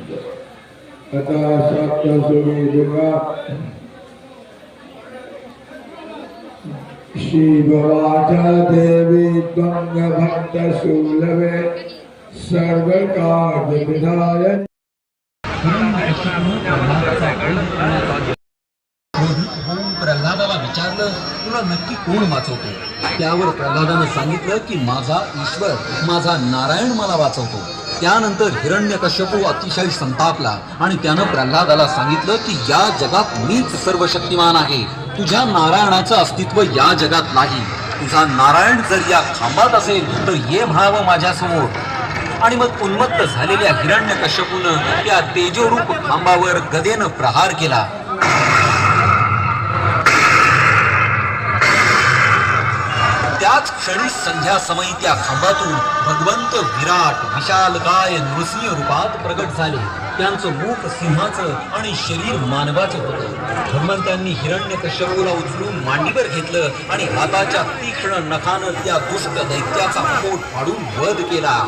अतः सप्तसुरी दुर्गा शिववाच देवी त्वंगभक्तशूलवे सर्वकार्यविधाय प्रल्हादाला विचारलं, तुला नक्की कोण वाचवतो? त्यावर प्रल्हादानं सांगितलं की माझा ईश्वर, माझा नारायण मला वाचवतो. त्यानंतर हिरण्यकश्यपू अतिशय संतापला आणि त्यानं प्रल्हादाला सांगितलं की या जगात मीच सर्व शक्तिमान आहे. तुझ्या नारायणाचं अस्तित्व या जगात नाही. तुझा नारायण जर या खांबात असेल तर ये म्हणावं माझ्यासमोर. आणि मग उन्मत्त झालेल्या हिरण्यकश्यपूनं त्या तेजोरूप खांबावर गदेनं प्रहार केला. त्याच क्षणी संध्या समयी त्या खांबातून भगवंत विराट विशालकाय नृसिंह रूपात प्रगट झाले. त्यांचं मुख सिंहाचं आणि शरीर मानवाचं होतं. भगवंतांनी हिरण्यकश्यपूला उचलून मांडीवर घेतलं आणि हाताच्या तीक्ष्ण नखानं त्या दुष्ट दैत्याचा पोट फाडून वध केला.